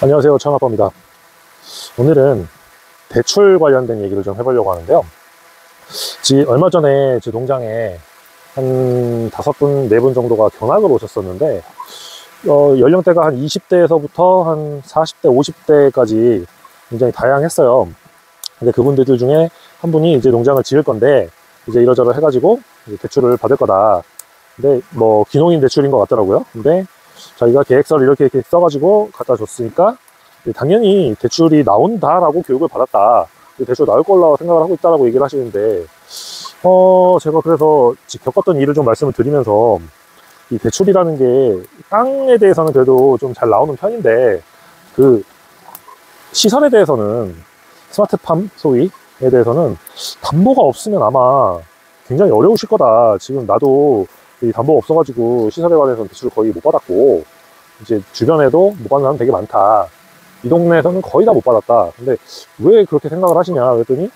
안녕하세요, 창아빠입니다. 오늘은 대출 관련된 얘기를 좀 해보려고 하는데요. 얼마 전에 제 농장에 한 5분, 4분 정도가 견학을 오셨었는데, 연령대가 한 20대에서부터 한 40대, 50대까지 굉장히 다양했어요. 근데 그분들 중에 한 분이 이제 농장을 지을 건데, 이제 이러저러 해가지고 이제 대출을 받을 거다. 근데 뭐 귀농인 대출인 것 같더라고요. 근데 자기가 계획서를 이렇게 써가지고 갖다 줬으니까 당연히 대출이 나온다라고 교육을 받았다. 대출 나올 걸로 생각을 하고 있다라고 얘기를 하시는데, 제가 그래서 겪었던 일을 좀 말씀을 드리면서, 이 대출이라는 게 땅에 대해서는 그래도 좀 잘 나오는 편인데, 그 시설에 대해서는, 스마트팜 소위에 대해서는 담보가 없으면 아마 굉장히 어려우실 거다. 지금 나도 이 담보가 없어가지고 시설에 관해서는 대출을 거의 못 받았고, 이제 주변에도 못 받는 사람 되게 많다. 이 동네에서는 거의 다 못 받았다. 근데 왜 그렇게 생각을 하시냐 그랬더니,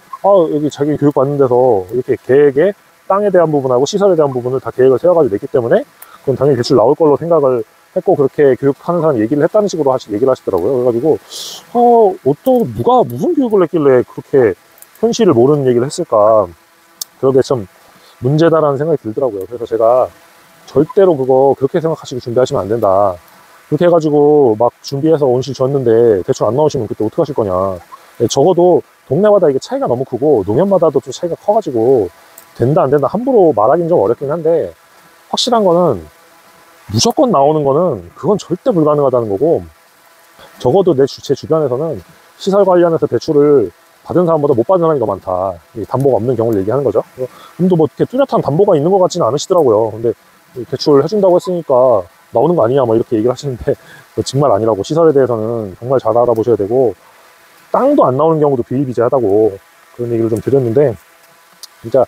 여기 자기 교육 받는 데서 이렇게 계획에 땅에 대한 부분하고 시설에 대한 부분을 다 계획을 세워가지고 냈기 때문에 그건 당연히 대출 나올 걸로 생각을 했고, 그렇게 교육하는 사람 얘기를 했다는 식으로 얘기를 하시더라고요. 그래가지고 누가 무슨 교육을 했길래 그렇게 현실을 모르는 얘기를 했을까. 그러게 참 문제다라는 생각이 들더라고요. 그래서 제가 절대로 그렇게 생각하시고 준비하시면 안 된다. 그렇게 해가지고 막 준비해서 온실 줬는데 대출 안 나오시면 그때 어떻게 하실 거냐. 적어도 동네마다 이게 차이가 너무 크고 농협마다도 좀 차이가 커가지고 된다 안 된다 함부로 말하기는 좀 어렵긴 한데, 확실한 거는 무조건 나오는 거는 그건 절대 불가능하다는 거고, 적어도 제 주변에서는 시설 관련해서 대출을 받은 사람보다 못 받은 사람이 더 많다. 담보가 없는 경우를 얘기하는 거죠. 근데 뭐 이렇게 뚜렷한 담보가 있는 것 같지는 않으시더라고요. 근데 대출 해준다고 했으니까 나오는 거 아니냐 뭐 이렇게 얘기를 하시는데, 정말 아니라고. 시설에 대해서는 정말 잘 알아보셔야 되고, 땅도 안 나오는 경우도 비일비재하다고 그런 얘기를 좀 드렸는데, 진짜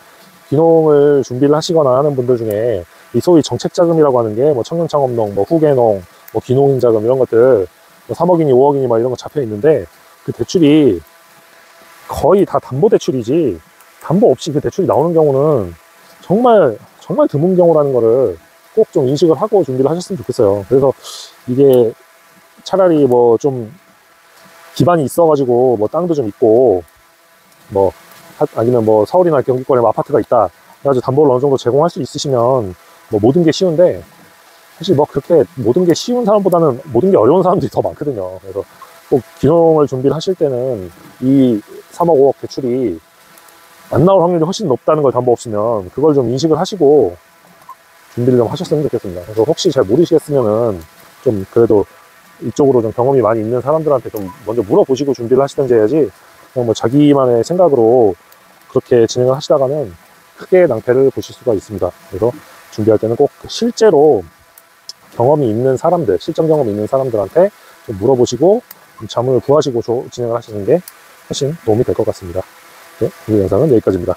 귀농을 준비를 하시거나 하는 분들 중에 이 소위 정책자금이라고 하는 게 뭐 청년창업농, 뭐 후계농, 뭐 귀농인 자금 이런 것들 뭐 3억이니 5억이니 막 이런 거 잡혀 있는데, 그 대출이 거의 다 담보 대출이지 담보 없이 그 대출이 나오는 경우는 정말 드문 경우라는 거를 꼭 좀 인식을 하고 준비를 하셨으면 좋겠어요. 그래서 이게 차라리 뭐 좀 기반이 있어가지고 뭐 땅도 좀 있고, 뭐 아니면 뭐 서울이나 경기권에 뭐 아파트가 있다 그래가지고 담보를 어느 정도 제공할 수 있으시면 뭐 모든 게 쉬운데, 사실 뭐 그렇게 모든 게 쉬운 사람보다는 모든 게 어려운 사람들이 더 많거든요. 그래서 꼭 귀농을 준비를 하실 때는 이 3억 5억 대출이 안 나올 확률이 훨씬 높다는 걸 담보 없으면 그걸 좀 인식을 하시고 준비를 좀 하셨으면 좋겠습니다. 그래서 혹시 잘 모르시겠으면은 좀 그래도 이쪽으로 좀 경험이 많이 있는 사람들한테 좀 먼저 물어보시고 준비를 하시든지 해야지, 그냥 뭐 자기만의 생각으로 그렇게 진행을 하시다가는 크게 낭패를 보실 수가 있습니다. 그래서 준비할 때는 꼭 실제로 경험이 있는 사람들, 실전 경험이 있는 사람들한테 좀 물어보시고 자문을 구하시고 진행을 하시는 게 훨씬 도움이 될 것 같습니다. 네, 오늘 영상은 여기까지입니다.